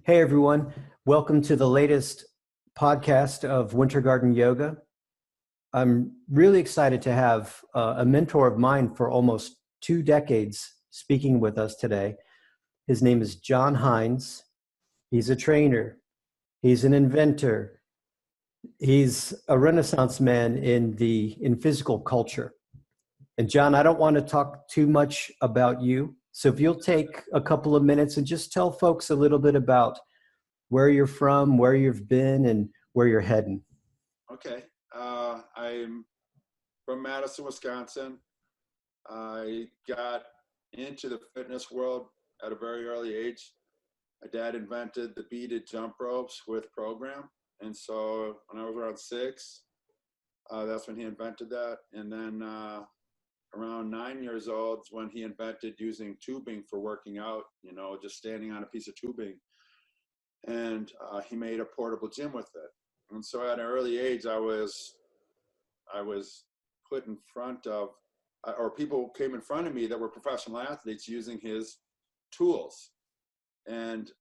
Hey everyone, welcome to the latest podcast of Winter Garden Yoga. I'm really excited to have a mentor of mine for almost 2 decades speaking with us today. His name is Jon Hinds. He's a trainer. He's an inventor. He's a Renaissance man in physical culture. And Jon, I don't want to talk too much about you. So if you'll take a couple of minutes and just tell folks a little bit about where you're from, where you've been, and where you're heading. Okay. I'm from Madison, Wisconsin. I got into the fitness world at a very early age. My dad invented the beaded jump ropes with program. And so when I was around 6, that's when he invented that. And then around 9 years old is when he invented using tubing for working out, just standing on a piece of tubing. And he made a portable gym with it. And so at an early age, I was put in front of, or people came in front of me that were professional athletes using his tools. And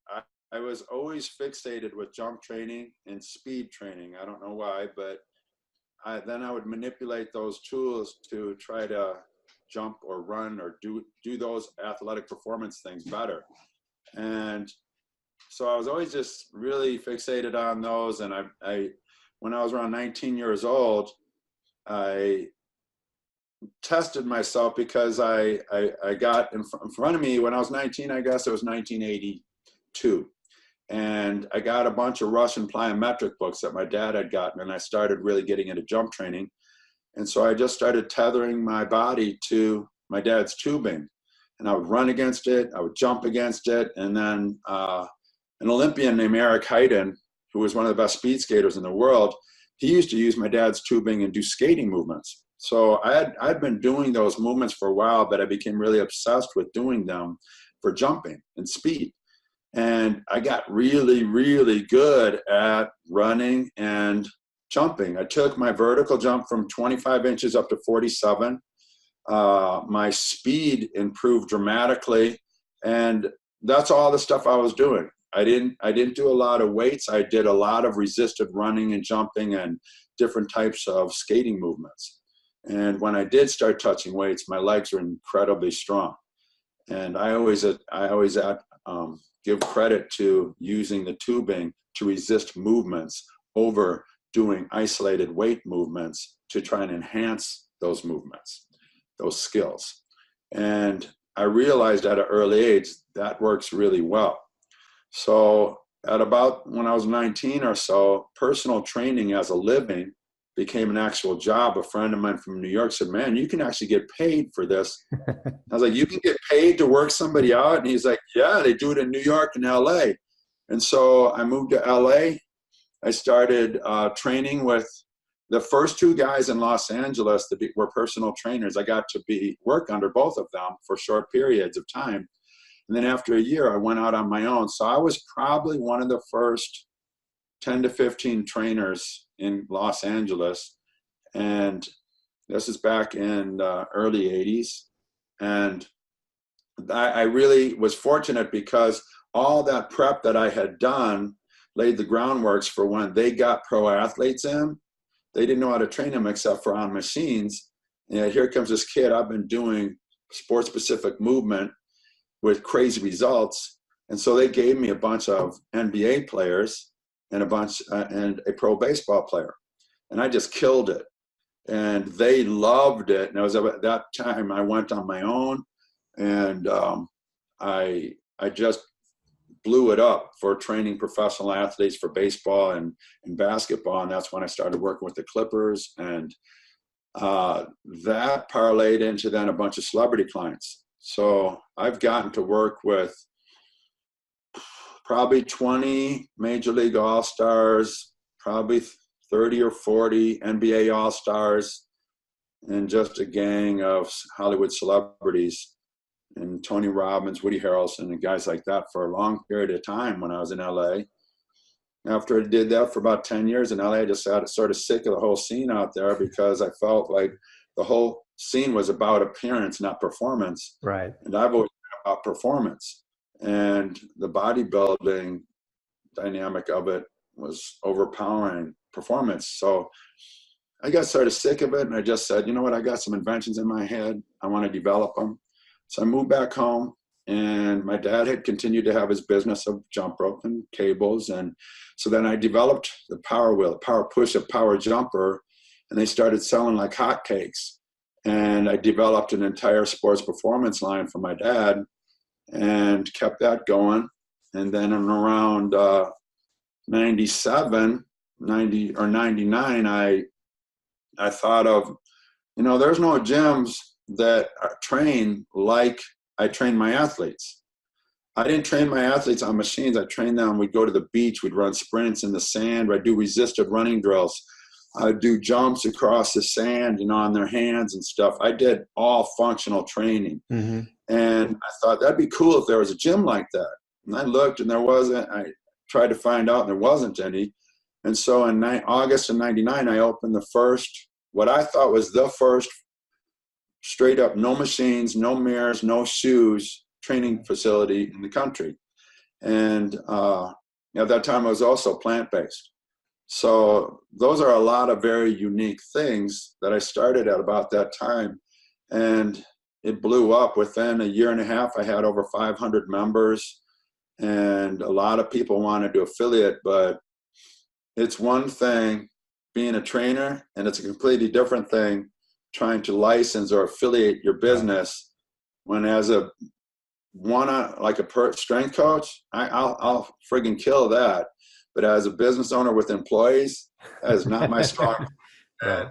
I was always fixated with jump training and speed training. I don't know why, but then I would manipulate those tools to try to jump or run or do those athletic performance things better. And so I was always just really fixated on those. And I when I was around 19 years old, I tested myself because I got in front of me when I was 19, I guess it was 1982. And I got a bunch of Russian plyometric books that my dad had gotten, and I started really getting into jump training. And so I just started tethering my body to my dad's tubing. And I would run against it, I would jump against it, and then an Olympian named Eric Hayden, who was one of the best speed skaters in the world, he used to use my dad's tubing and do skating movements. So I'd been doing those movements for a while, but I became really obsessed with doing them for jumping and speed. And I got really, really good at running and jumping. I took my vertical jump from 25 inches up to 47. My speed improved dramatically. And that's all the stuff I was doing. I didn't do a lot of weights. I did a lot of resisted running and jumping and different types of skating movements. And when I did start touching weights, my legs were incredibly strong. And I always give credit to using the tubing to resist movements over doing isolated weight movements to try and enhance those movements, those skills. And I realized at an early age that works really well. So at about when I was 19 or so, personal training as a living became an actual job. A friend of mine from New York said, "Man, you can actually get paid for this." I was like, "You can get paid to work somebody out?" And he's like, "Yeah, they do it in New York and LA." And so I moved to LA. I started training with the first 2 guys in Los Angeles that were personal trainers. I got to work under both of them for short periods of time. And then after a year, I went out on my own. So I was probably one of the first 10 to 15 trainers in Los Angeles. And this is back in the early 80s. And I really was fortunate because all that prep that I had done laid the groundworks for when they got pro athletes in. They didn't know how to train them except for on machines. And here comes this kid. I've been doing sport-specific movement with crazy results. And so they gave me a bunch of NBA players and a pro baseball player. And I just killed it. And they loved it. And it was at that time I went on my own, and I just blew it up for training professional athletes for baseball and basketball. And that's when I started working with the Clippers. And that parlayed into then a bunch of celebrity clients. So I've gotten to work with probably 20 Major League All-Stars, probably 30 or 40 NBA All-Stars, and just a gang of Hollywood celebrities, and Tony Robbins, Woody Harrelson, and guys like that for a long period of time when I was in LA. After I did that for about 10 years in LA, I just got sort of sick of the whole scene out there because I felt like the whole scene was about appearance, not performance. Right. And I've always been about performance. And the bodybuilding dynamic of it was overpowering performance. So I got sort of sick of it, and I just said, you know what, I got some inventions in my head. I want to develop them. So I moved back home, and my dad had continued to have his business of jump rope and cables. And so then I developed the power wheel, the power push, a power jumper, and they started selling like hotcakes. And I developed an entire sports performance line for my dad and kept that going. And then in around 97, 90 or 99, I thought of, you know, there's no gyms that train like I train my athletes. I didn't train my athletes on machines. I trained them. We'd go to the beach. We'd run sprints in the sand. I'd do resisted running drills. I'd do jumps across the sand, you know, on their hands and stuff. I did all functional training. Mm-hmm. And I thought that'd be cool if there was a gym like that. And I looked, and there wasn't. I tried to find out, and there wasn't any. And so in August of 99, I opened the first, what I thought was the first straight up, no machines, no mirrors, no shoes training facility in the country. And at that time, it was also plant-based. So those are a lot of very unique things that I started at about that time. And it blew up. Within a year and a half, I had over 500 members, and a lot of people wanted to affiliate. But it's one thing being a trainer, and it's a completely different thing trying to license or affiliate your business. When as a strength coach, I'll friggin' kill that. But as a business owner with employees, that is not my strong. Right.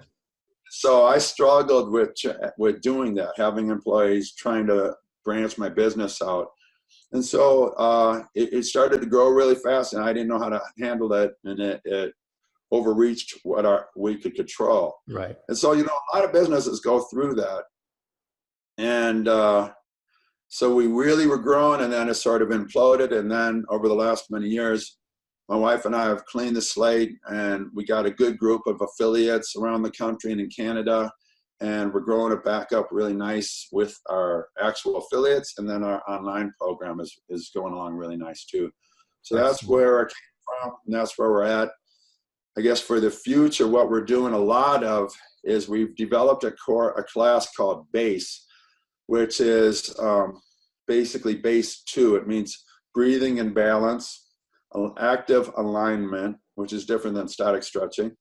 So I struggled with doing that, having employees, trying to branch my business out. And so it started to grow really fast, and I didn't know how to handle it, and it overreached what we could control. Right. And so, you know, a lot of businesses go through that. And so we really were growing, and then it sort of imploded. And then over the last many years, my wife and I have cleaned the slate, and we got a good group of affiliates around the country and in Canada. And we're growing it back up really nice with our actual affiliates. And then our online program is going along really nice too. So that's where I came from, and that's where we're at. I guess for the future, what we're doing a lot of is we've developed a class called BASE, which is basically BASE 2. It means breathing and balance, active alignment, which is different than static stretching,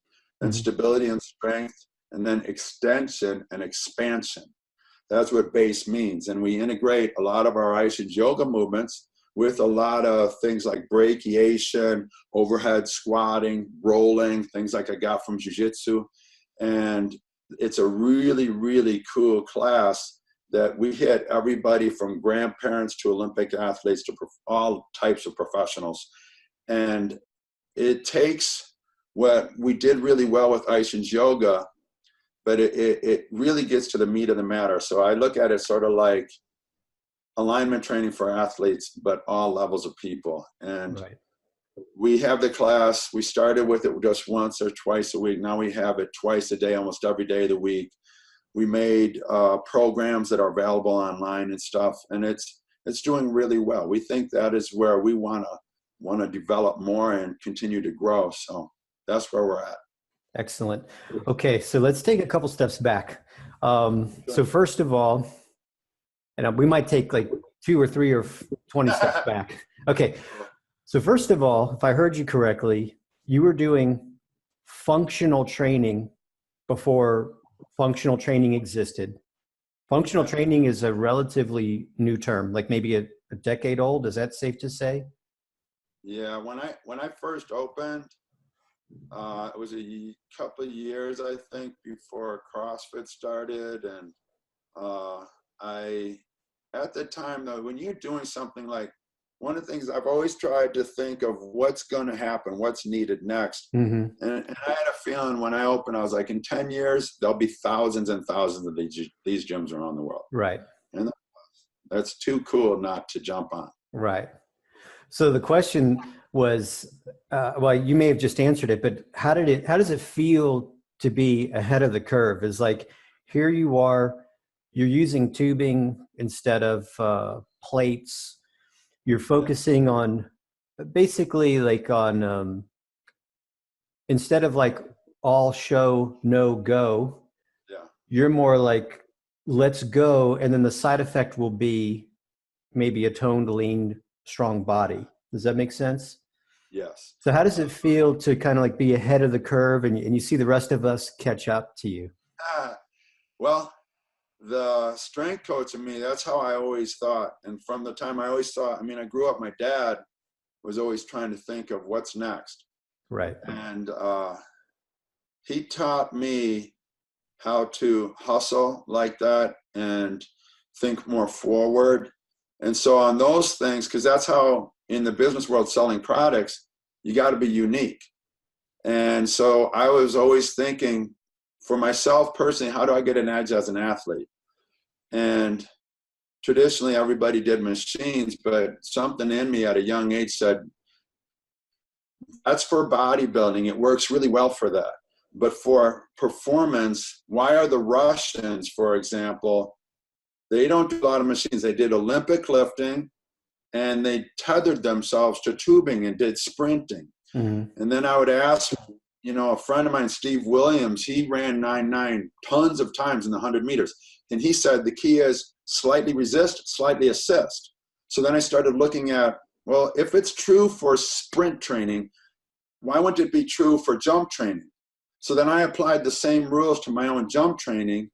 and stability and strength, and then extension and expansion. That's what BASE means. And we integrate a lot of our Iyengar yoga movements with a lot of things like brachiation, overhead squatting, rolling, things like I got from jiu-jitsu. And it's a really, really cool class that we hit everybody from grandparents to Olympic athletes to all types of professionals. And it takes what we did really well with Iyengar yoga, but it really gets to the meat of the matter. So I look at it sort of like alignment training for athletes, but all levels of people. And we have the class. We started with it just once or twice a week. Now we have it twice a day, almost every day of the week. We made programs that are available online and stuff, and it's doing really well. We think that is where we want to develop more and continue to grow. So that's where we're at. Excellent. Okay, so let's take a couple steps back. So first of all, and we might take like 2 or 3 or 20 steps back. Okay, so first of all, if I heard you correctly, you were doing functional training before functional training existed. Functional training is a relatively new term, like maybe a decade old. Is that safe to say? Yeah, when I first opened, it was a couple of years, I think, before CrossFit started. And at the time, though, when you're doing something like, one of the things I've always tried to think of what's going to happen, what's needed next. And I had a feeling when I opened, I was like, in 10 years, there'll be thousands and thousands of these gyms around the world. Right. And that's too cool not to jump on. Right. So the question was, well, you may have just answered it, but how does it feel to be ahead of the curve? Is like, here you are, you're using tubing instead of plates. You're focusing on basically like on instead of like all show no go, Yeah. you're more like let's go, and then the side effect will be maybe a toned, lean, strong body. Does that make sense? Yes. So how does it feel to kind of like be ahead of the curve, and you see the rest of us catch up to you? Well, the strength coach in me, that's how I always thought. And from the time I always thought, I mean, I grew up, my dad was always trying to think of what's next. Right. And he taught me how to hustle like that and think more forward. And so on those things, because that's how in the business world selling products, you got to be unique. And so I was always thinking for myself personally, how do I get an edge as an athlete? And traditionally everybody did machines, but something in me at a young age said, that's for bodybuilding. It works really well for that. But for performance, why are the Russians, for example, they don't do a lot of machines. They did Olympic lifting and they tethered themselves to tubing and did sprinting. Mm-hmm. And then I would ask, a friend of mine, Steve Williams, he ran 9.9 tons of times in the 100 meters. And he said the key is slightly resist, slightly assist. So then I started looking at, well, if it's true for sprint training, why wouldn't it be true for jump training? So then I applied the same rules to my own jump training,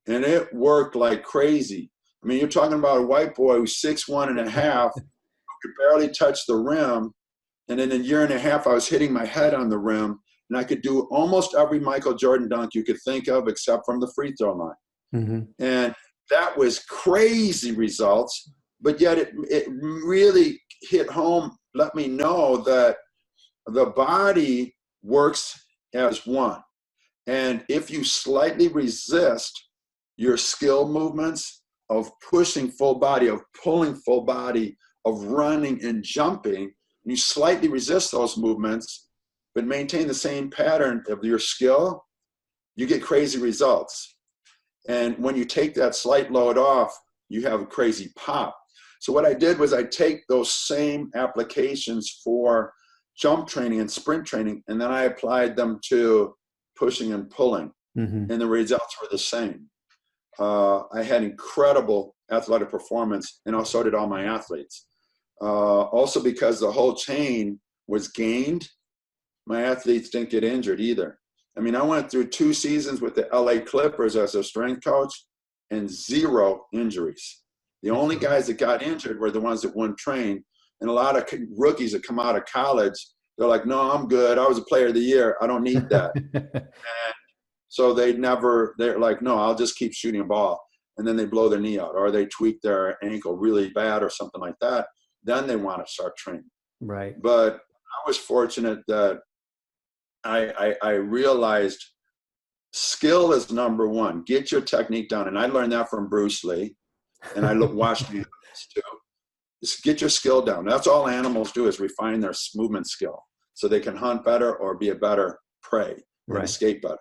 and it worked like crazy. I mean, you're talking about a white boy who's 6'1.5", who could barely touch the rim. And in a year and a half, I was hitting my head on the rim, and I could do almost every Michael Jordan dunk you could think of, except from the free throw line. Mm-hmm. And that was crazy results, but yet it really hit home, let me know that the body works as one. And if you slightly resist your skill movements of pushing full body, of pulling full body, of running and jumping, you slightly resist those movements, but maintain the same pattern of your skill, you get crazy results. And when you take that slight load off, you have a crazy pop. So what I did was I take those same applications for jump training and sprint training, and then I applied them to pushing and pulling, Mm-hmm. and the results were the same. I had incredible athletic performance, and so did all my athletes. Also because the whole chain was gained, my athletes didn't get injured either. I mean, I went through 2 seasons with the LA Clippers as a strength coach and 0 injuries. The only guys that got injured were the ones that wouldn't train. And a lot of rookies that come out of college, they're like, no, I'm good. I was a player of the year. I don't need that. And so they're like, no, I'll just keep shooting a ball. And then they blow their knee out, or they tweak their ankle really bad or something like that. Then they want to start training. Right. But I was fortunate that I realized skill is number one. Get your technique down. And I learned that from Bruce Lee. And I watched animals too. Just get your skill down. That's all animals do, is refine their movement skill so they can hunt better or be a better prey and Right. escape better.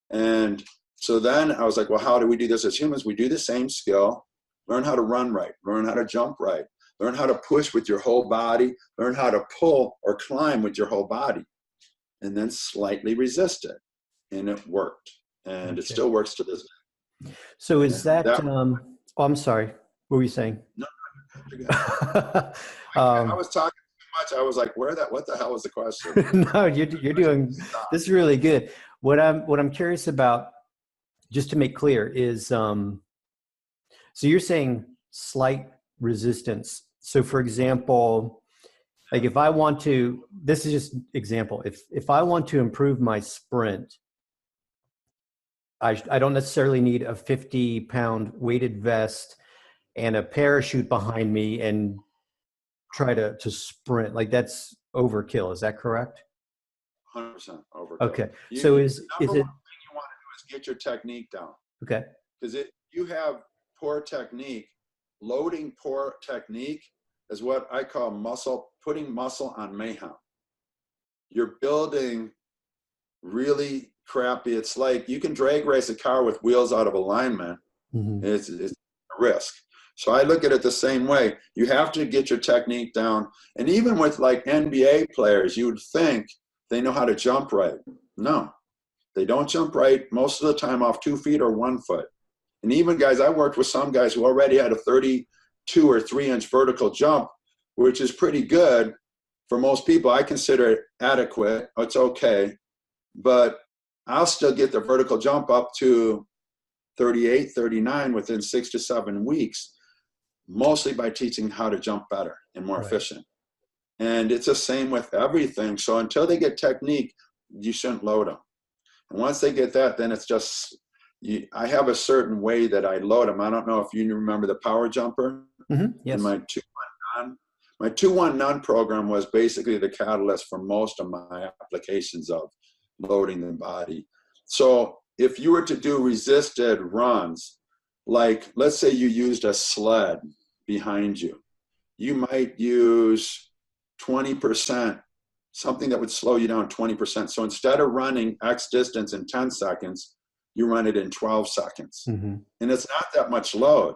And so then I was like, well, how do we do this as humans? We do the same skill, learn how to run right, learn how to jump right, learn how to push with your whole body, learn how to pull or climb with your whole body, and then slightly resist it. And it worked. And It still works to this day. So is that oh, I'm sorry. What were you saying? No, I was talking too much. I was like, what the hell was the question? No, you're doing this is really good. What I'm curious about, just to make clear, is so you're saying slight resistance. So for example, like if I want to, this is just example, if I want to improve my sprint, I don't necessarily need a 50-pound weighted vest and a parachute behind me and try to sprint. Like that's overkill. Is that correct? 100% overkill. Okay. So is it? Number one thing you want to do is get your technique down. Okay. Because you have poor technique, loading poor technique is what I call putting muscle on mayhem. You're building really crappy. It's like you can drag race a car with wheels out of alignment. Mm-hmm. It's a risk. So I look at it the same way. You have to get your technique down. And even with like NBA players, you would think they know how to jump right. No, they don't jump right most of the time off 2 feet or 1 foot. And even guys, I worked with some guys who already had a 32 or 3-inch vertical jump, which is pretty good for most people. I consider it adequate. It's okay. But I'll still get the vertical jump up to 38, 39 within 6 to 7 weeks, mostly by teaching how to jump better and more efficient. And it's the same with everything. So until they get technique, you shouldn't load them. And once they get that, then it's just, I have a certain way that I load them. I don't know if you remember the power jumper. Yes. And my 2-1 none. My 2-1 none program was basically the catalyst for most of my applications of loading the body. So if you were to do resisted runs, like let's say you used a sled behind you, you might use 20%, something that would slow you down 20%. So instead of running X distance in 10 seconds, you run it in 12 seconds. And it's not that much load.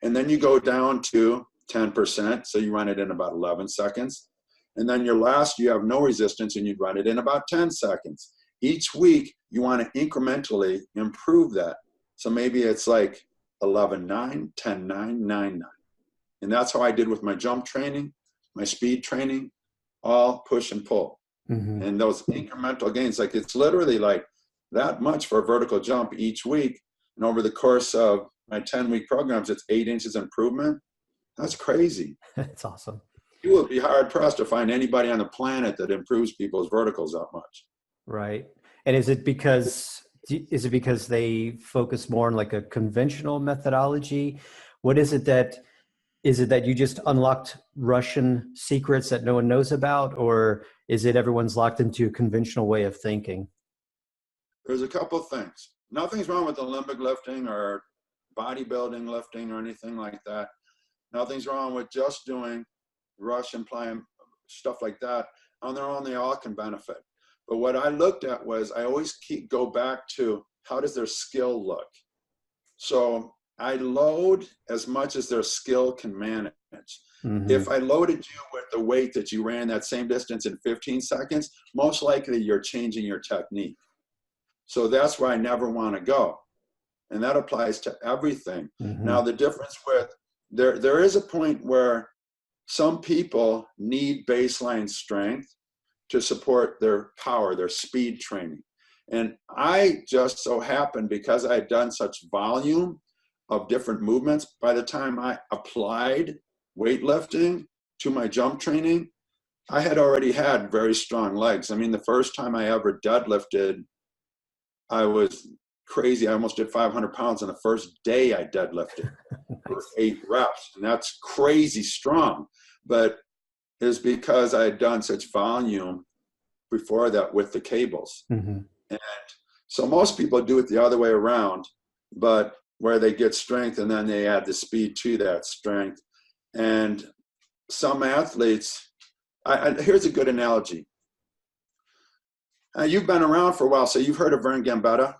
And then you go down to 10%, so you run it in about 11 seconds. And then your last, you have no resistance, and you'd run it in about 10 seconds. Each week, you want to incrementally improve that. So maybe it's like 11-9, 10-9, 9-9. And that's how I did with my jump training, my speed training, all push and pull. And those incremental gains, like it's literally like that much for a vertical jump each week. And over the course of my 10-week programs, it's 8 inches improvement. That's crazy. That's awesome. You will be hard pressed to find anybody on the planet that improves people's verticals that much. Right. And is it because they focus more on like a conventional methodology? What is it that you just unlocked Russian secrets that no one knows about, or is it everyone's locked into a conventional way of thinking? There's a couple of things. Nothing's wrong with Olympic lifting or bodybuilding lifting or anything like that. Nothing's wrong with just doing Russian playing stuff like that. On their own, they all can benefit. But what I looked at was I always go back to how does their skill look? So I load as much as their skill can manage. If I loaded you with the weight that you ran that same distance in 15 seconds, most likely you're changing your technique. So that's where I never want to go. And that applies to everything. Now, the difference with, there is a point where some people need baseline strength to support their power, their speed training. And I just so happened, because I had done such volume of different movements, by the time I applied weightlifting to my jump training, I had already had very strong legs. I mean, the first time I ever deadlifted, I was crazy. I almost did 500 pounds on the first day I deadlifted for 8 reps. And that's crazy strong. But it's because I had done such volume before that with the cables. And so most people do it the other way around, but where they get strength and then they add the speed to that strength. And some athletes, here's a good analogy. You've been around for a while, so you've heard of Vern Gambetta?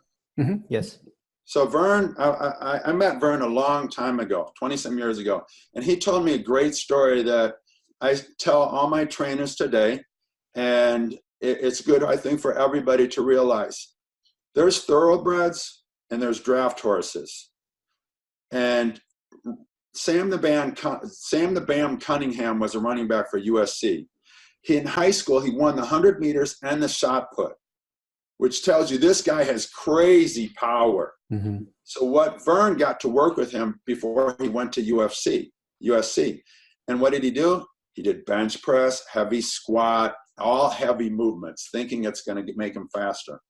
Yes. So Vern, I met Vern a long time ago, 20-some years ago, and he told me a great story that I tell all my trainers today, and it's good, I think, for everybody to realize. There's thoroughbreds and there's draft horses. And Sam the Bam Cunningham was a running back for USC. In high school, he won the 100 meters and the shot put, which tells you this guy has crazy power. So what Vern got to work with him before he went to USC. And what did he do? He did bench press, heavy squat, all heavy movements, thinking it's going to make him faster.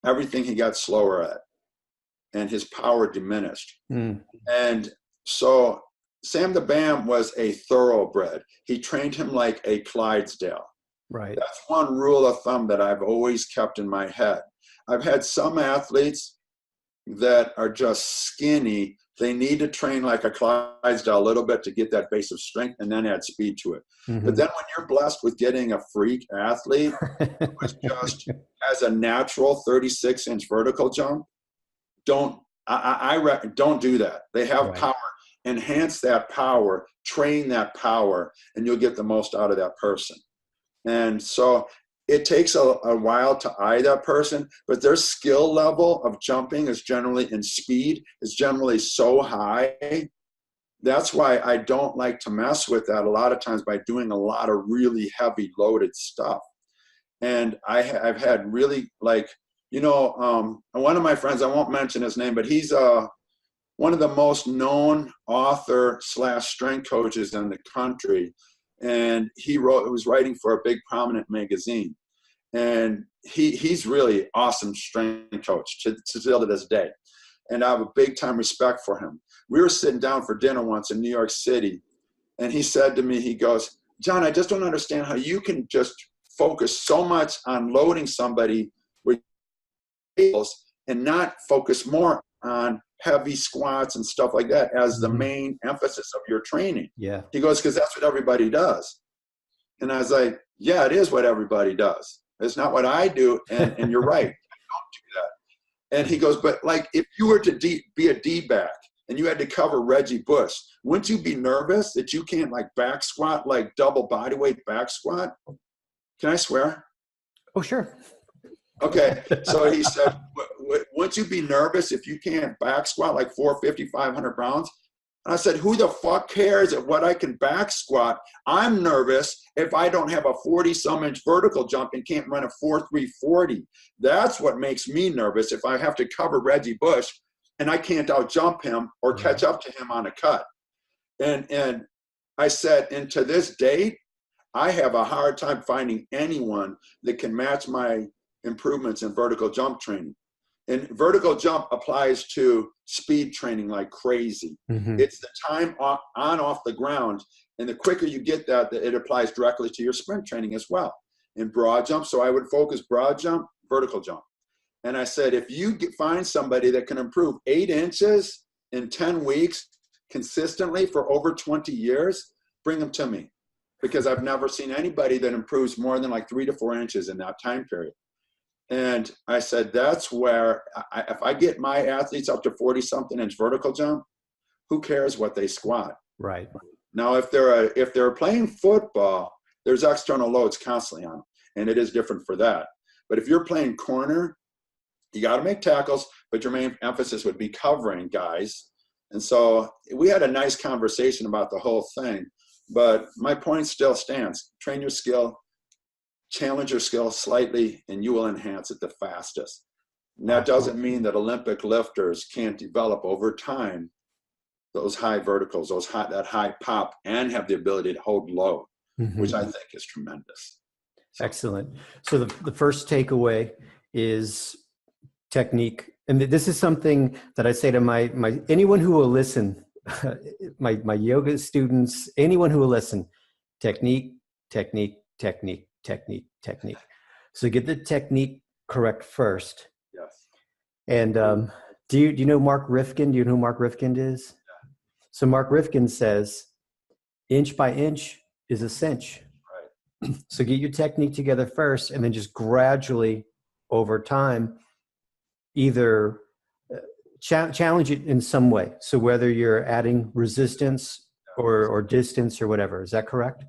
Everything he got slower at, and his power diminished. And so Sam the Bam was a thoroughbred. He trained him like a Clydesdale. Right. That's one rule of thumb that I've always kept in my head. I've had some athletes that are just skinny. They need to train like a Clydesdale a little bit to get that base of strength and then add speed to it. But then when you're blessed with getting a freak athlete who just has a natural 36-inch vertical jump, don't do that. They have power. enhance that power, train that power, and you'll get the most out of that person. And so it takes a while to eye that person, but their skill level of jumping is generally, in speed, is generally so high. That's why I don't like to mess with that a lot of times by doing a lot of really heavy loaded stuff. And I've had really, like, you know, one of my friends, I won't mention his name, but he's one of the most known author / strength coaches in the country. And he was writing for a big prominent magazine. And he's really awesome strength coach to still to this day. And I have a big time respect for him. We were sitting down for dinner once in New York City, and he said to me, he goes, Jon, I just don't understand how you can just focus so much on loading somebody with tables and not focus more on heavy squats and stuff like that as the main emphasis of your training. Yeah. He goes, because that's what everybody does. And I was like, yeah, it is what everybody does. It's not what I do. And you're right. I don't do that. And he goes, but like, if you were to be a D-back and you had to cover Reggie Bush, wouldn't you be nervous that you can't like back squat, like double body weight back squat? Can I swear? Oh, sure. Okay. So he said, wouldn't you be nervous if you can't back squat like 450, 500 pounds? And I said, who the fuck cares at what I can back squat? I'm nervous if I don't have a 40-some inch vertical jump and can't run a 4.340. That's what makes me nervous, if I have to cover Reggie Bush and I can't out jump him or catch up to him on a cut. And I said, and to this date, I have a hard time finding anyone that can match my improvements in vertical jump training. And vertical jump applies to speed training like crazy. It's the time on off the ground. And the quicker you get that, it applies directly to your sprint training as well. In broad jump, so I would focus broad jump, vertical jump. And I said, if you find somebody that can improve 8 inches in 10 weeks consistently for over 20 years, bring them to me. Because I've never seen anybody that improves more than like 3 to 4 inches in that time period. And I said, that's where, if I get my athletes up to 40-something inch vertical jump, who cares what they squat? Right. Now, if they're playing football, there's external loads constantly on them, and it is different for that. But if you're playing corner, you got to make tackles, but your main emphasis would be covering guys. And so we had a nice conversation about the whole thing. But my point still stands. Train your skill. Challenge your skill slightly, and you will enhance it the fastest. And that doesn't mean that Olympic lifters can't develop over time those high verticals, that high pop, and have the ability to hold low, which I think is tremendous. So. Excellent. So the first takeaway is technique. And this is something that I say to my anyone who will listen, my yoga students, anyone who will listen, technique, technique, technique. Technique. So get the technique correct first. Yes. And do you know Mark Rifkin? Do you know who Mark Rifkin is? Yeah. So Mark Rifkin says, inch by inch is a cinch. Right. So get your technique together first, and then just gradually over time, either challenge it in some way. So whether you're adding resistance or distance or whatever. Is that correct?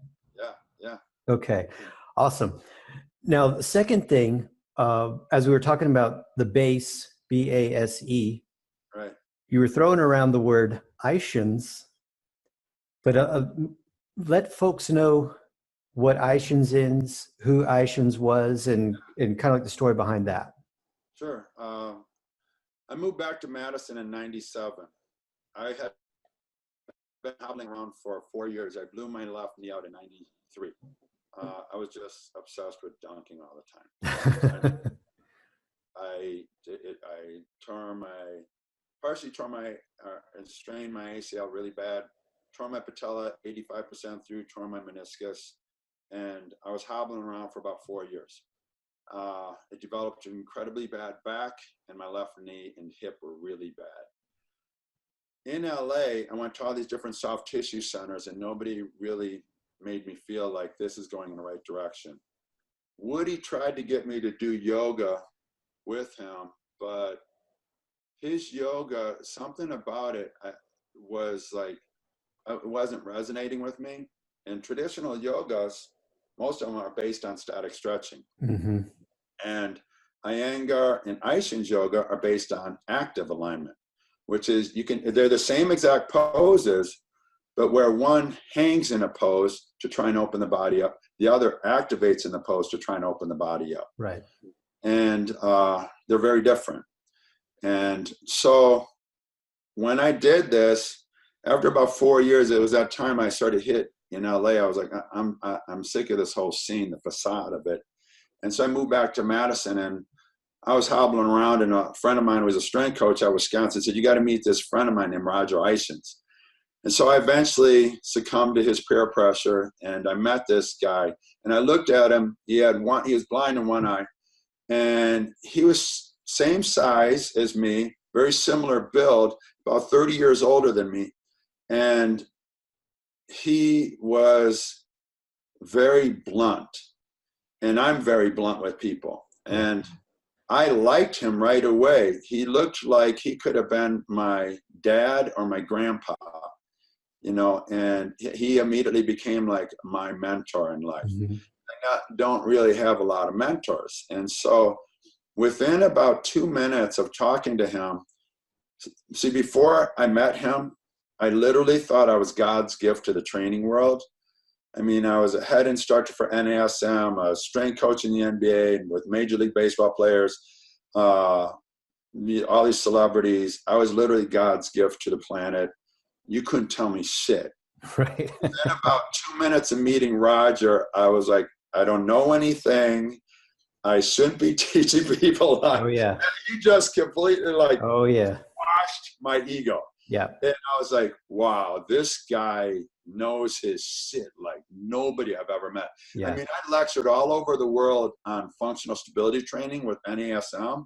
Yeah. Okay. Awesome. Now, the second thing, as we were talking about the base, BASE, right? You were throwing around the word Ishins, but let folks know what Ishins is, who Ishins was, and kind of like the story behind that. Sure. I moved back to Madison in '97. I had been hobbling around for 4 years. I blew my left knee out in '93. I was just obsessed with dunking all the time. I partially tore my and strained my ACL really bad, tore my patella 85% through, tore my meniscus, and I was hobbling around for about 4 years. It developed an incredibly bad back, and my left knee and hip were really bad. In LA, I went to all these different soft tissue centers, and nobody really made me feel like this is going in the right direction. Woody tried to get me to do yoga with him, but his yoga, something about it, was like, it wasn't resonating with me. And traditional yogas, most of them are based on static stretching. Mm-hmm. And Iyengar and Ishin's yoga are based on active alignment, which is they're the same exact poses, but where one hangs in a pose to try and open the body up, the other activates in the pose to try and open the body up. Right. And they're very different. And so when I did this, after about 4 years, it was that time I started hit in LA. I was like, I'm sick of this whole scene, the facade of it. And so I moved back to Madison, and I was hobbling around, and a friend of mine who was a strength coach at Wisconsin said, you got to meet this friend of mine named Roger Ishins. And so I eventually succumbed to his peer pressure, and I met this guy, and I looked at him. He was blind in one eye, and he was same size as me, very similar build, about 30 years older than me. And he was very blunt, and I'm very blunt with people. And I liked him right away. He looked like he could have been my dad or my grandpa, you know, and he immediately became like my mentor in life. Mm-hmm. I don't really have a lot of mentors. And so within about 2 minutes of talking to him, see, before I met him, I literally thought I was God's gift to the training world. I mean, I was a head instructor for NASM, a strength coach in the NBA with Major League Baseball players, all these celebrities. I was literally God's gift to the planet. You couldn't tell me shit. Right. Then about 2 minutes of meeting Roger, I was like, I don't know anything. I shouldn't be teaching people. Oh, yeah. And he just completely like washed my ego. Yeah. And I was like, wow, this guy knows his shit like nobody I've ever met. Yeah. I mean, I lectured all over the world on functional stability training with NASM.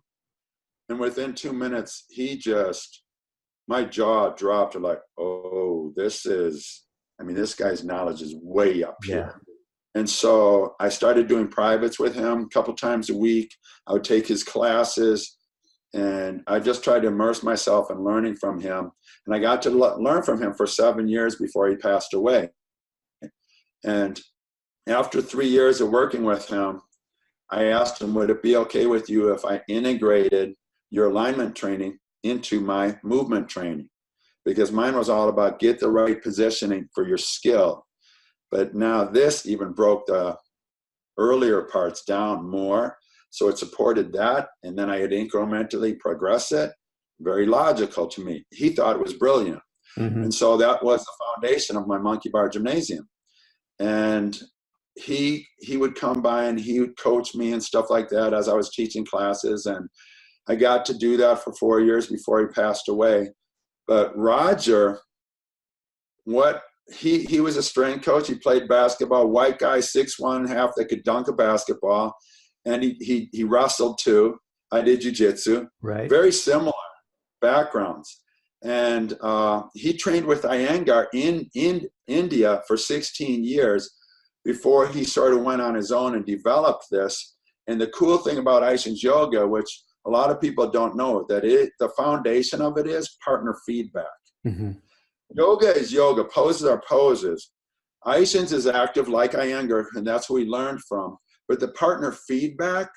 And within 2 minutes, my jaw dropped to like, oh, this guy's knowledge is way up here. And so I started doing privates with him a couple times a week. I would take his classes, and I just tried to immerse myself in learning from him. And I got to learn from him for 7 years before he passed away. And after 3 years of working with him, I asked him, would it be okay with you if I integrated your alignment training into my movement training? Because mine was all about get the right positioning for your skill. But now this even broke the earlier parts down more. So it supported that. And then I had incrementally progress it. Very logical to me. He thought it was brilliant. Mm-hmm. And so that was the foundation of my monkey bar gymnasium. And he would come by and he would coach me and stuff like that as I was teaching classes. And I got to do that for 4 years before he passed away. But Roger, he was a strength coach. He played basketball, white guy, 6'1.5", that could dunk a basketball. And he wrestled too. I did jiu-jitsu. Right. Very similar backgrounds. And he trained with Iyengar in India for 16 years before he sort of went on his own and developed this. And the cool thing about Ishin's yoga, which a lot of people don't know, that the foundation of it is partner feedback. Mm-hmm. Yoga is yoga. Poses are poses. Ishin's is active like Iyengar, and that's who we learned from. But the partner feedback,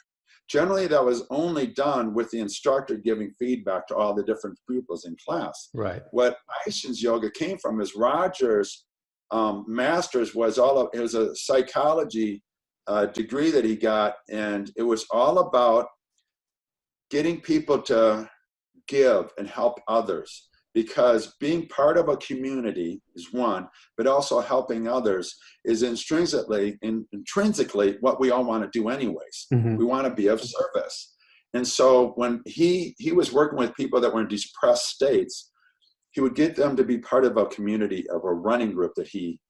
generally that was only done with the instructor giving feedback to all the different pupils in class. Right. What Ishin's yoga came from is Roger's master's was it was a psychology degree that he got, and it was all about getting people to give and help others. Because being part of a community is one, but also helping others is intrinsically what we all want to do anyways. Mm-hmm. We want to be of service. And so when he was working with people that were in depressed states, he would get them to be part of a community, of a running group that he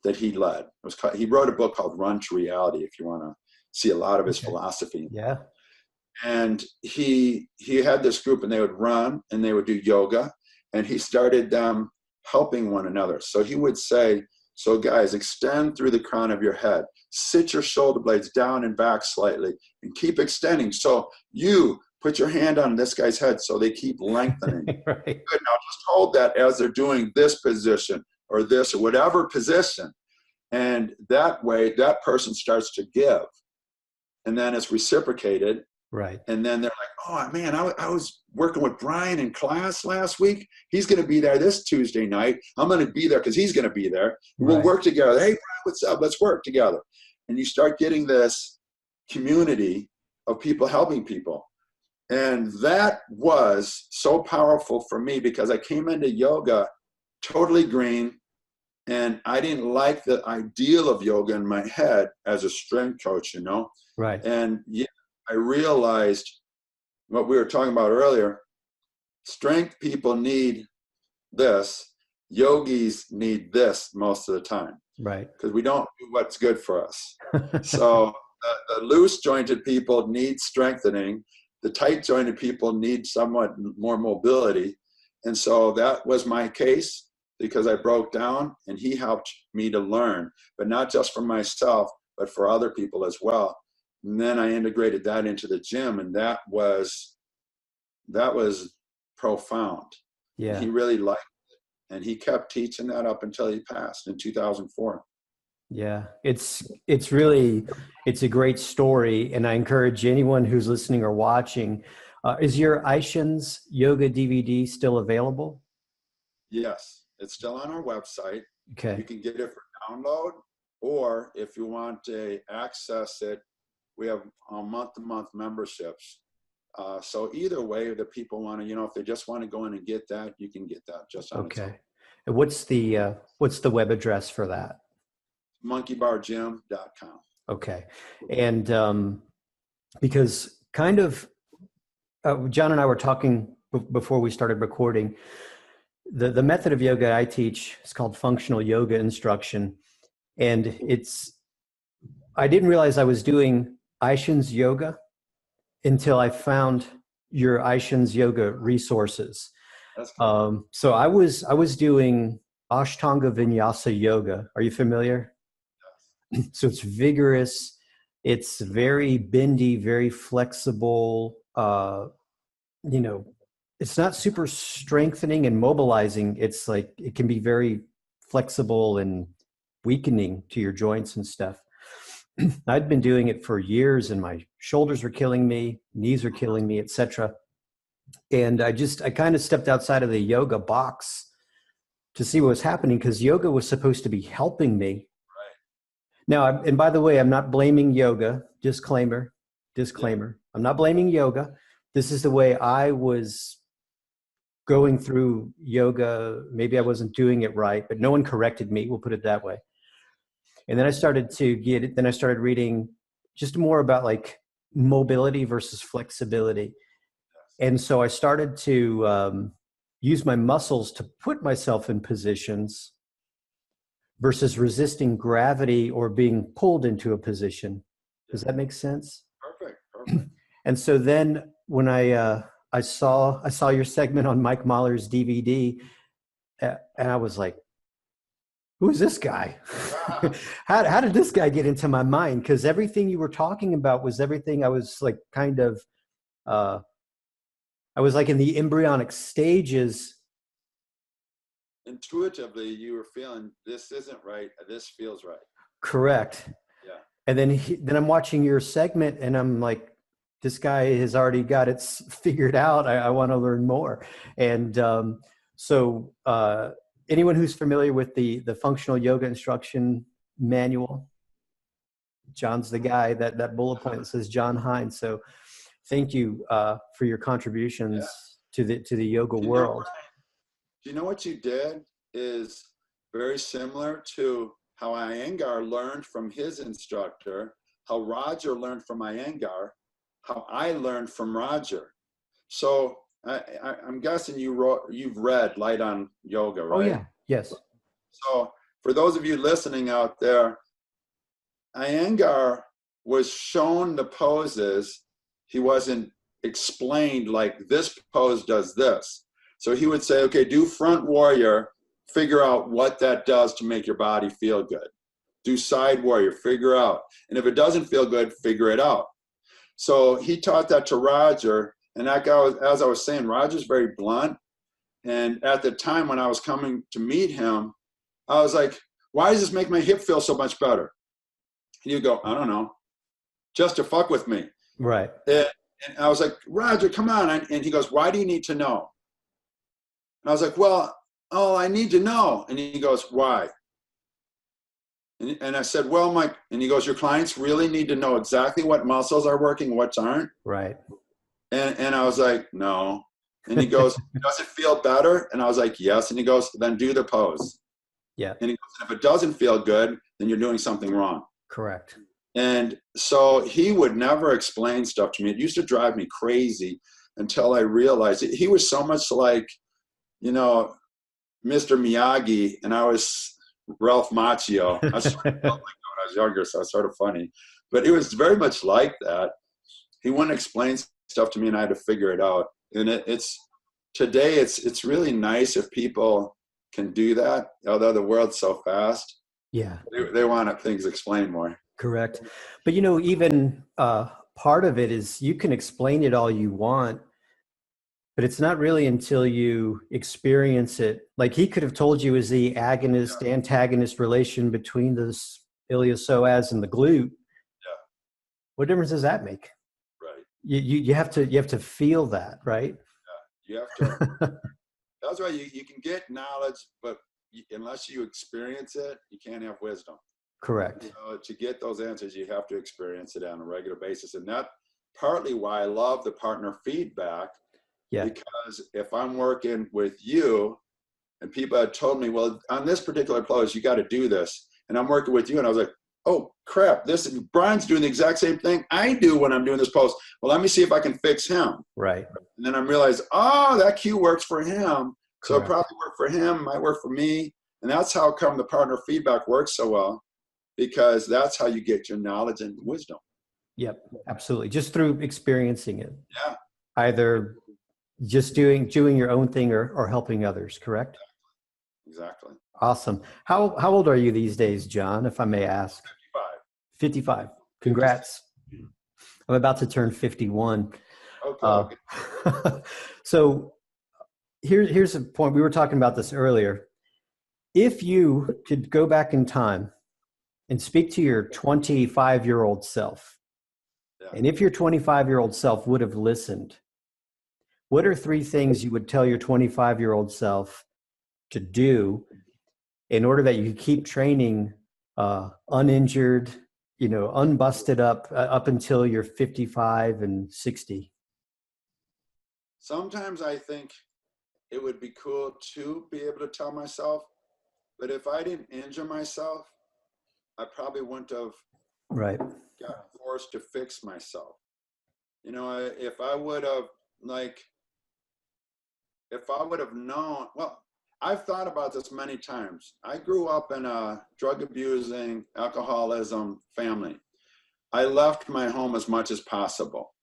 led. He wrote a book called Run to Reality, if you want to see a lot of his philosophy. Yeah. And he had this group, and they would run and they would do yoga. And he started them helping one another. So he would say, so guys, extend through the crown of your head. Sit your shoulder blades down and back slightly and keep extending. So you put your hand on this guy's head so they keep lengthening. Right. Good. Now just hold that as they're doing this position or this or whatever position. And that way, that person starts to give. And then it's reciprocated. Right. And then they're like, oh, man, I was working with Brian in class last week. He's going to be there this Tuesday night. I'm going to be there because he's going to be there. We'll work together. Hey, Brian, what's up? Let's work together. And you start getting this community of people helping people. And that was so powerful for me because I came into yoga totally green. And I didn't like the ideal of yoga in my head as a strength coach, you know? Right. And yeah, I realized what we were talking about earlier. Strength people need this. Yogis need this most of the time. Right. Because we don't do what's good for us. So the loose jointed people need strengthening. The tight jointed people need somewhat more mobility. And so that was my case, because I broke down and he helped me to learn, but not just for myself, but for other people as well. And then I integrated that into the gym, and that was profound. Yeah. He really liked it, and he kept teaching that up until he passed in 2004. Yeah, it's a great story, and I encourage anyone who's listening or watching. Is your Aishin's yoga DVD still available? Yes. It's still on our website. Okay. You can get it for download, or if you want to access it, we have month-to-month memberships. So either way, the people want to, if they just want to go in and get that, you can get that just on its own. And what's the web address for that? monkeybargym.com. Okay. And because kind of John and I were talking before we started recording. The method of yoga I teach is called functional yoga instruction. And I didn't realize I was doing Aishin's yoga until I found your Aishin's yoga resources. That's cool. So I was doing Ashtanga Vinyasa yoga. Are you familiar? Yes. So it's vigorous. It's very bendy, very flexible, it's not super strengthening and mobilizing. It's like, it can be very flexible and weakening to your joints and stuff. I'd been doing it for years, and my shoulders were killing me, knees are killing me, etc. And I kind of stepped outside of the yoga box to see what was happening, because yoga was supposed to be helping me. Right. Now, and by the way, I'm not blaming yoga. Disclaimer. Yeah. I'm not blaming yoga. This is the way I was going through yoga. Maybe I wasn't doing it right, but no one corrected me. We'll put it that way. And then I started to get it. Then I started reading just more about like mobility versus flexibility. And so I started to use my muscles to put myself in positions versus resisting gravity or being pulled into a position. Does that make sense? Perfect. And so then when I saw your segment on Mike Mahler's DVD, and I was like, who is this guy? How did this guy get into my mind? Because everything you were talking about was everything I was like kind of, I was like in the embryonic stages. Intuitively, you were feeling, this isn't right, this feels right. Correct. Yeah. And then I'm watching your segment, and I'm like, this guy has already got it figured out. I want to learn more. And so anyone who's familiar with the functional yoga instruction manual, John's the guy, that bullet point that says Jon Hinds. So thank you for your contributions to the yoga world. Do you know what you did is very similar to how Iyengar learned from his instructor, how Roger learned from Iyengar, how I learned from Roger. So I'm guessing you've read Light on Yoga, right? Oh yeah, yes. So for those of you listening out there, Iyengar was shown the poses. He wasn't explained like this pose does this. So he would say, okay, do front warrior, figure out what that does to make your body feel good. Do side warrior, figure out. And if it doesn't feel good, figure it out. So he taught that to Roger, And that guy was, as I was saying, Roger's very blunt. And at the time when I was coming to meet him, I was like, why does this make my hip feel so much better? And you go, I don't know, just to fuck with me. Right. And I was like, Roger, come on. And he goes, why do you need to know? And I was like, well, I need to know. And he goes, why? And I said, well, Mike, and he goes, your clients really need to know exactly what muscles are working, what aren't. Right. And I was like, no. And he goes, does it feel better? And I was like, yes. And he goes, then do the pose. Yeah. And he goes, if it doesn't feel good, then you're doing something wrong. Correct. And so he would never explain stuff to me. It used to drive me crazy until I realized he was so much like, you know, Mr. Miyagi, and I was Ralph Macchio. I sort of felt like that when I was younger, so it's sort of funny. But it was very much like that. He wouldn't explain stuff to me, and I had to figure it out. And today it's really nice if people can do that, although the world's so fast. Yeah. They want things explained more. Correct. But, you know, even part of it is you can explain it all you want, but it's not really until you experience it. Like he could have told you is the agonist-antagonist relation between the iliopsoas and the glute. Yeah. What difference does that make? Right. You have to feel that, right? Yeah. You have to. That's why you can get knowledge, but unless you experience it, you can't have wisdom. Correct. You know, to get those answers, you have to experience it on a regular basis. And that's partly why I love the partner feedback. Yeah. Because if I'm working with you and people had told me, well, on this particular pose, you got to do this. And I'm working with you. And I was like, oh, crap, Brian's doing the exact same thing I do when I'm doing this pose. Well, let me see if I can fix him. Right. And then I realized, that cue works for him. So it probably worked for him, might work for me. And that's how come the partner feedback works so well, because that's how you get your knowledge and wisdom. Yep, absolutely. Just through experiencing it. Yeah. Either just doing your own thing or helping others, correct? Exactly. Awesome. How old are you these days, Jon, if I may ask? 55. Congrats. I'm about to turn 51. Okay. So here's a point. We were talking about this earlier. If you could go back in time and speak to your 25-year-old self, and if your 25-year-old self would have listened, what are 3 things you would tell your 25-year-old self to do in order that you could keep training uninjured, unbusted up until you're 55 and 60? Sometimes I think it would be cool to be able to tell myself, but if I didn't injure myself, I probably wouldn't have got forced to fix myself. If I would have known, well, I've thought about this many times. I grew up in a drug abusing, alcoholism family. I left my home as much as possible.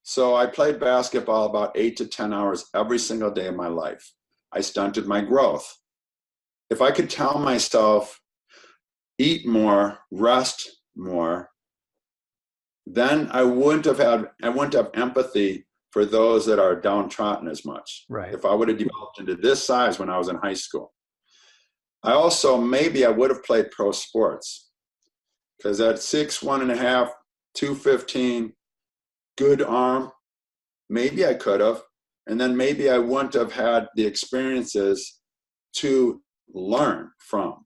So I played basketball about 8 to 10 hours every single day of my life. I stunted my growth. If I could tell myself, eat more, rest more, then I wouldn't have empathy for those that are downtrodden as much. Right. If I would have developed into this size when I was in high school. Maybe I would have played pro sports, because at 6'1.5", 215, good arm, maybe I could have, and then maybe I wouldn't have had the experiences to learn from.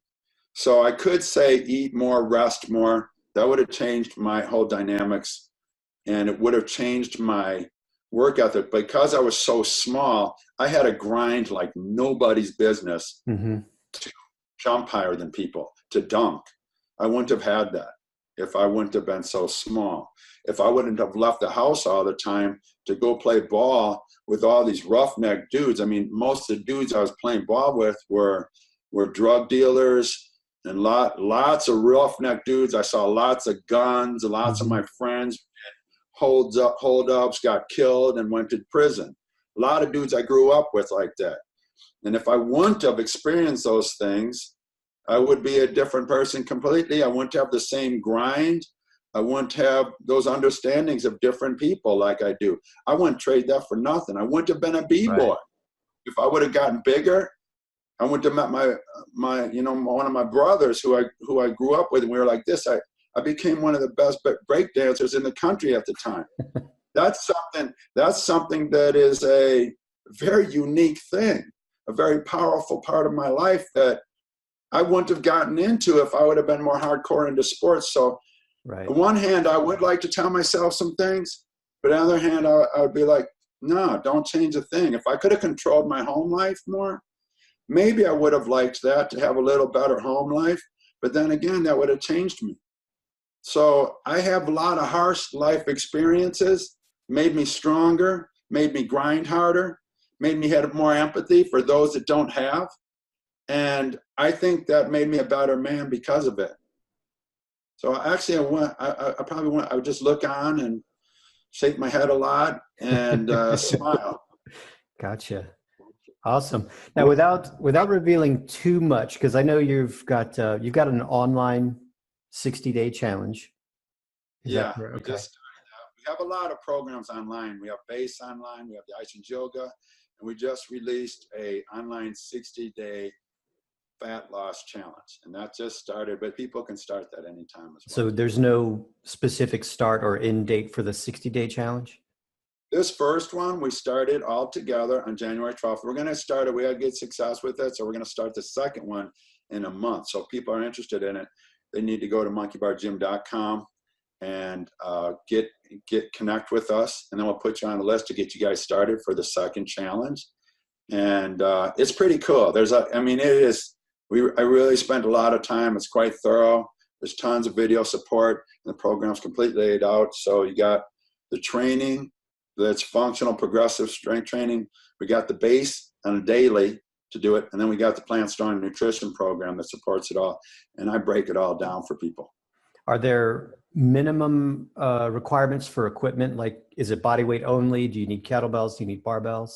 So I could say eat more, rest more. That would have changed my whole dynamics, and it would have changed my work ethic. Because I was so small, I had to grind like nobody's business to jump higher than people, to dunk. I wouldn't have had that if I wouldn't have been so small. If I wouldn't have left the house all the time to go play ball with all these roughneck dudes. I mean, most of the dudes I was playing ball with were drug dealers and lots of roughneck dudes. I saw lots of guns, lots of my friends hold-ups, got killed and went to prison. A lot of dudes I grew up with like that. And if I wouldn't have experienced those things, I would be a different person completely. I wouldn't have the same grind. I wouldn't have those understandings of different people like I do. I wouldn't trade that for nothing. I wouldn't have been a b-boy. Right. If I would have gotten bigger, I wouldn't have met my one of my brothers who I grew up with, and we were like this. I became one of the best break dancers in the country at the time. That's something that is a very unique thing, a very powerful part of my life that I wouldn't have gotten into if I would have been more hardcore into sports. So Right. on one hand, I would like to tell myself some things, but on the other hand, I would be like, no, don't change a thing. If I could have controlled my home life more, maybe I would have liked that, to have a little better home life. But then again, that would have changed me. So I have a lot of harsh life experiences, made me stronger, made me grind harder, made me have more empathy for those that don't have. And I think that made me a better man because of it. So actually, I would just look on and shake my head a lot and smile. Gotcha. Awesome. Now, without revealing too much, because I know you've got an online 60-day challenge. Is that correct? We just started that. We have a lot of programs online. We have base online. We have the Ice and Yoga, and we just released a online 60-day fat loss challenge, and that just started. But people can start that anytime as well. So there's no specific start or end date for the 60-day challenge? This first one, we started all together on January 12th. We're going to start it. We had good success with it. So we're going to start the second one in a month. So if people are interested in it, they need to go to monkeybargym.com and connect with us. And then we'll put you on the list to get you guys started for the second challenge. And it's pretty cool. I really spent a lot of time. It's quite thorough. There's tons of video support, and the program's completely laid out. So you got the training that's functional progressive strength training. We got the base on a daily to do it, and then we got the Plant Strong nutrition program that supports it all, and I break it all down for people. Are there minimum requirements for equipment? Like, is it body weight only? Do you need kettlebells? Do you need barbells?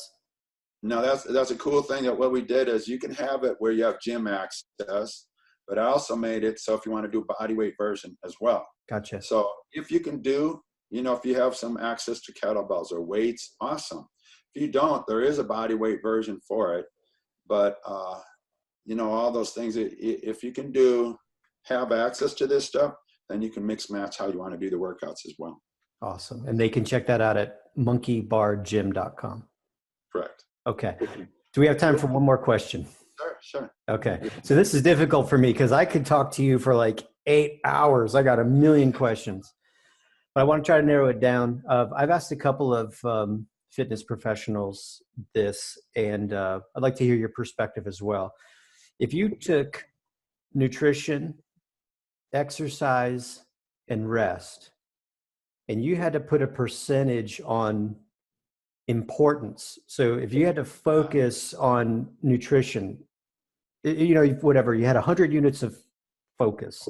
No, that's a cool thing. That what we did is you can have it where you have gym access, but I also made it so if you want to do a body weight version as well. Gotcha. So if you can do, if you have some access to kettlebells or weights, awesome. If you don't, there is a body weight version for it. But, all those things, if you can have access to this stuff, then you can mix match how you want to do the workouts as well. Awesome. And they can check that out at monkeybargym.com. Correct. Okay. Do we have time for one more question? Sure. Okay. So this is difficult for me because I could talk to you for like 8 hours. I got a million questions, but I want to try to narrow it down. I've asked a couple of fitness professionals this, and I'd like to hear your perspective as well. If you took nutrition, exercise, and rest, and you had to put a percentage on importance. So if you had to focus on nutrition, whatever, you had 100 units of focus,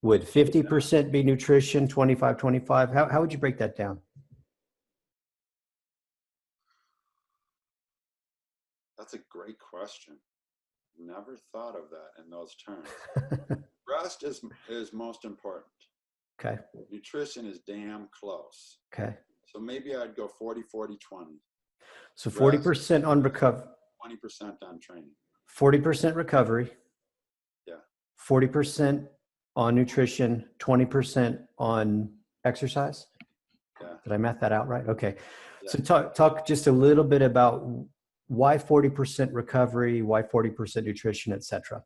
would 50% be nutrition, 25? How would you break that down? That's a great question. Never thought of that in those terms. Rest is most important. Okay. Nutrition is damn close. Okay. So maybe I'd go 40, 40, 20. So 40% on recovery. 20% on training. 40% recovery. Yeah. 40% on nutrition, 20% on exercise. Yeah. Did I math that out right? Okay. Yeah. So talk just a little bit about why 40% recovery, why 40% nutrition, et cetera.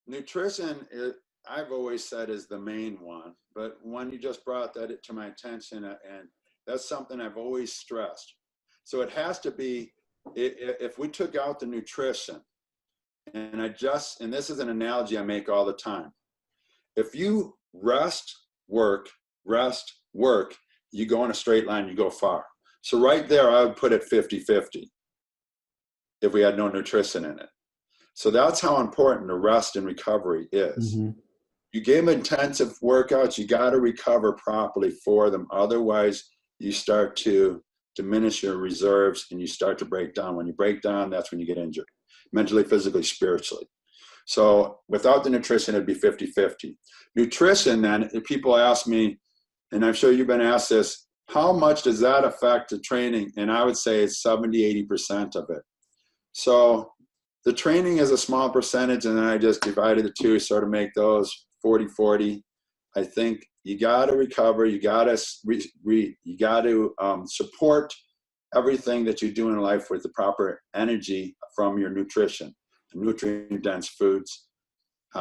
Nutrition, I've always said, is the main one, but when you just brought that to my attention, and that's something I've always stressed. So it has to be, if we took out the nutrition, and this is an analogy I make all the time. If you rest, work, you go in a straight line, you go far. So right there, I would put it 50-50 if we had no nutrition in it. So that's how important the rest and recovery is. Mm-hmm. You give intensive workouts, you got to recover properly for them. Otherwise, you start to diminish your reserves and you start to break down. When you break down, that's when you get injured, mentally, physically, spiritually. So without the nutrition, it'd be 50-50. Nutrition, then, if people ask me, and I'm sure you've been asked this, how much does that affect the training? And I would say it's 70-80% of it. So the training is a small percentage, and then I just divided the two, sort of make those 40-40. I think you got to recover. You got to support everything that you do in life with the proper energy from your nutrition, nutrient-dense foods.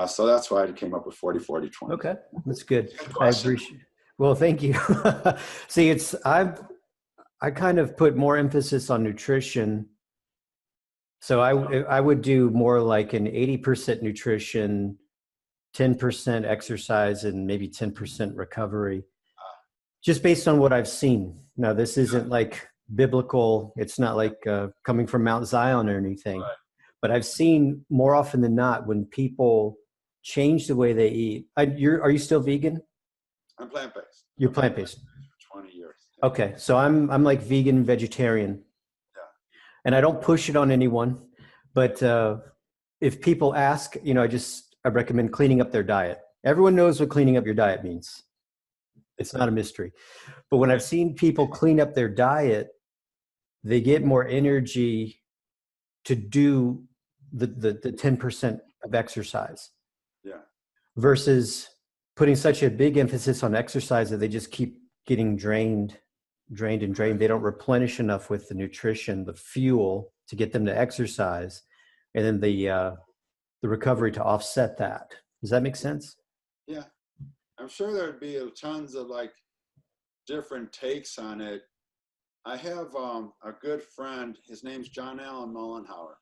So that's why I came up with 40-40-20. Okay, that's good. Good I question. appreciate. Well, thank you. See, I kind of put more emphasis on nutrition. So I would do more like an 80% nutrition, 10% exercise, and maybe 10% recovery, just based on what I've seen. Now, this isn't like biblical. It's not like coming from Mount Zion or anything. Right. But I've seen more often than not when people change the way they eat. Are you still vegan? I'm plant-based. You're plant-based. For 20 years. Okay, so I'm like vegan vegetarian. Yeah. And I don't push it on anyone, but if people ask, I recommend cleaning up their diet. Everyone knows what cleaning up your diet means. It's not a mystery. But when I've seen people clean up their diet, they get more energy to do the 10% of exercise. Yeah. Versus putting such a big emphasis on exercise that they just keep getting drained. They don't replenish enough with the nutrition, the fuel to get them to exercise, and then the recovery to offset that. Does that make sense? Yeah. I'm sure there'd be tons of like different takes on it. I have a good friend, his name's John Hauer,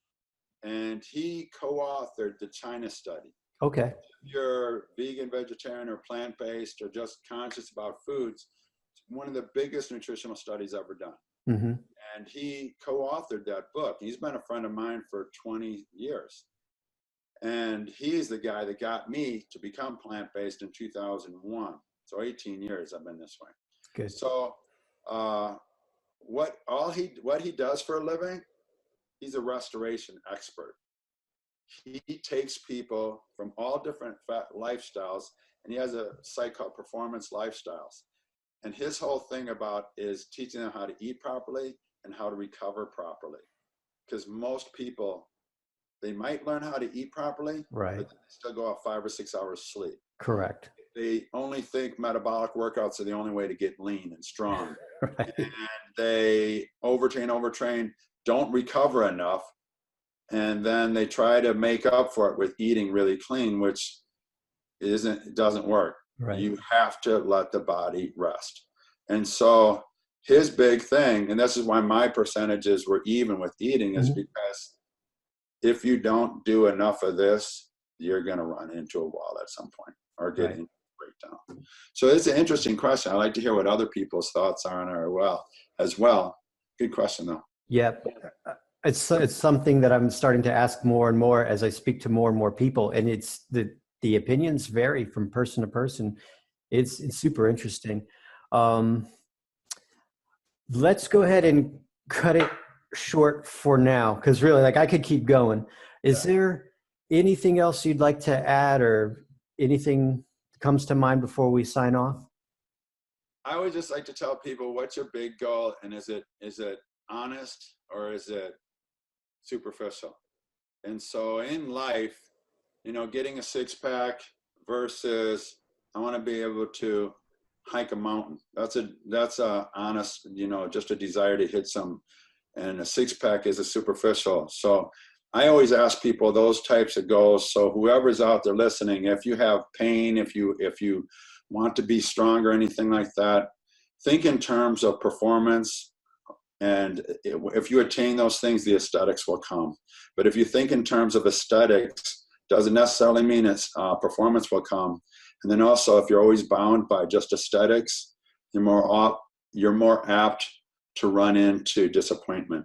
and he co-authored the China study. Okay. If you're vegan, vegetarian, or plant-based, or just conscious about foods, it's one of the biggest nutritional studies ever done. Mm-hmm. And he co-authored that book. He's been a friend of mine for 20 years. And he's the guy that got me to become plant-based in 2001. So 18 years I've been this way. Good. So what he does for a living, he's a restoration expert. He takes people from all different lifestyles, and he has a site called Performance Lifestyles. And his whole thing about is teaching them how to eat properly and how to recover properly. Because most people, they might learn how to eat properly, right, but they still go off 5 or 6 hours sleep. Correct. They only think metabolic workouts are the only way to get lean and strong. Right. And they overtrain, don't recover enough. And then they try to make up for it with eating really clean, which it doesn't work. Right. You have to let the body rest. And so his big thing, and this is why my percentages were even with eating, is because if you don't do enough of this, you're going to run into a wall at some point or get into a breakdown. So it's an interesting question. I like to hear what other people's thoughts are on it as well. Good question, though. Yep. It's something that I'm starting to ask more and more as I speak to more and more people, and it's the opinions vary from person to person. It's super interesting. Let's go ahead and cut it short for now, because really, like, I could keep going. Is there anything else you'd like to add, or anything that comes to mind before we sign off? I would just like to tell people, what's your big goal, and is it honest or is it superficial? And so in life, getting a 6-pack versus I want to be able to hike a mountain. That's a honest, just a desire to hit some, and a 6-pack is a superficial. So I always ask people those types of goals. So whoever's out there listening, if you have pain, if you want to be strong or anything like that, think in terms of performance. And if you attain those things, the aesthetics will come. But if you think in terms of aesthetics, doesn't necessarily mean it's performance will come. And then also, if you're always bound by just aesthetics, you're more apt to run into disappointment.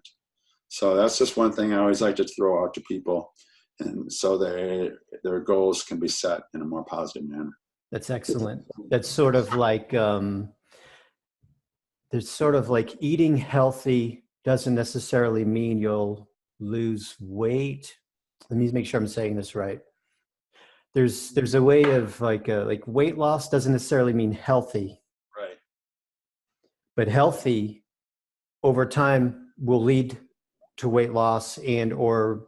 So that's just one thing I always like to throw out to people, and so their goals can be set in a more positive manner. That's excellent. That's sort of like eating healthy doesn't necessarily mean you'll lose weight. Let me make sure I'm saying this right. there's a way of like weight loss doesn't necessarily mean healthy, Right. but healthy over time will lead to weight loss and or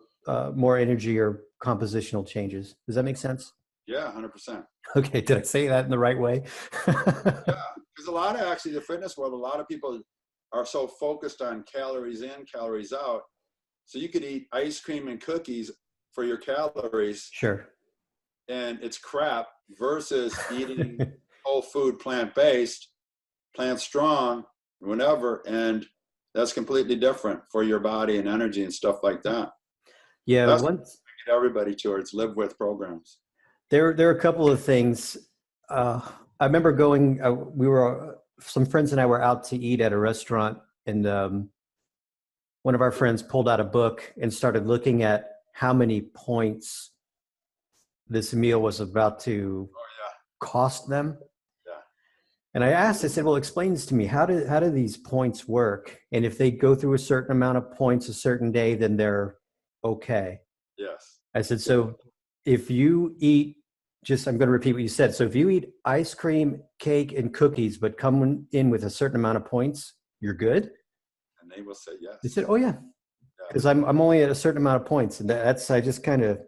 more energy or compositional changes. Does that make sense? Yeah, 100%. Okay, did I say that in the right way? Yeah, because a lot of actually the fitness world, a lot of people are so focused on calories in, calories out. So you could eat ice cream and cookies for your calories, Sure. and it's crap, versus eating whole food, plant-based, plant strong, whatever, and that's completely different for your body and energy and stuff like that. Yeah, That's what once I get everybody towards live with programs. there are a couple of things. I remember going. We were some friends and I were out to eat at a restaurant, and one of our friends pulled out a book and started looking at how many points this meal was about to Oh yeah, cost them. yeah. And I asked, I said, well, explain this to me. How do these points work? And if they go through a certain amount of points a certain day, then they're okay. Yes. I said, so if you eat, just I'm going to repeat what you said. So if you eat ice cream, cake, and cookies, but come in with a certain amount of points, you're good. And they will say yes. They said, oh yeah, Yeah. because I'm only at a certain amount of points, and that's I just kind of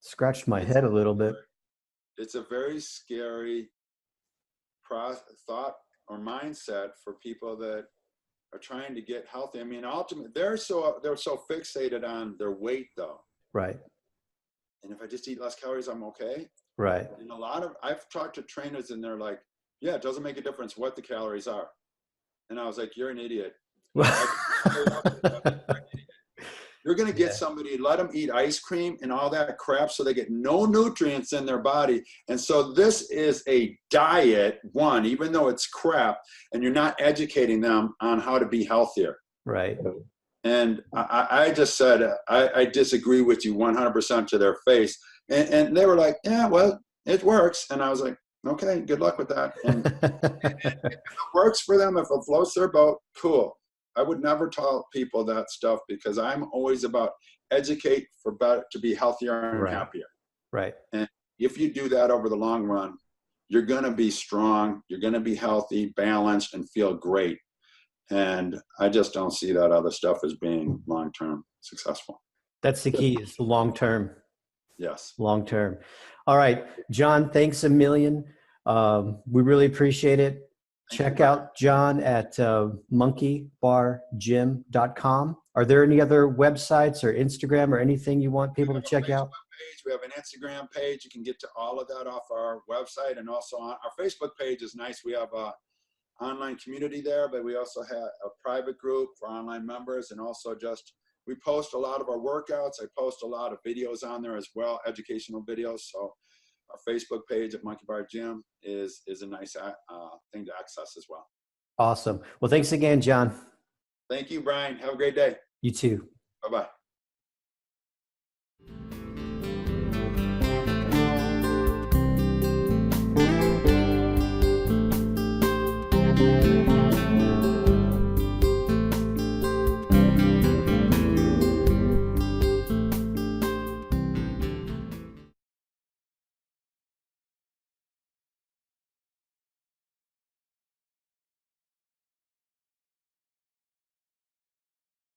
scratched my head a little bit. It's a very scary thought or mindset for people that are trying to get healthy. I mean, ultimately, they're so fixated on their weight, though. Right. And if I just eat less calories, I'm okay. Right. And I've talked to trainers, and they're like, "Yeah, it doesn't make a difference what the calories are." And I was like, "You're an idiot." You're going to get somebody, let them eat ice cream and all that crap so they get no nutrients in their body. And so this is a diet, one, even though it's crap, and you're not educating them on how to be healthier. Right. And I just said, I disagree with you 100% to their face. And they were like, yeah, well, it works. And I was like, okay, good luck with that. And if it works for them, if it floats their boat, cool. I would never tell people that stuff, because I'm always about educate for better, to be healthier and happier. Right. And if you do that over the long run, you're going to be strong, you're going to be healthy, balanced, and feel great. And I just don't see that other stuff as being long-term successful. That's the key, is the long-term. Yes. Long-term. All right, Jon, thanks a million. We really appreciate it. Check out Jon at monkeybargym.com. Are there any other websites or Instagram or anything you want people to check out? We have an Instagram page. You can get to all of that off our website, and also on our Facebook page is nice. We have a online community there, but we also have a private group for online members, and also just we post a lot of our workouts. I post a lot of videos on there as well, educational videos. So our Facebook page at Monkey Bar Gym is a nice thing to access as well. Awesome. Well, thanks again, Jon. Thank you, Brian. Have a great day. You too. Bye-bye.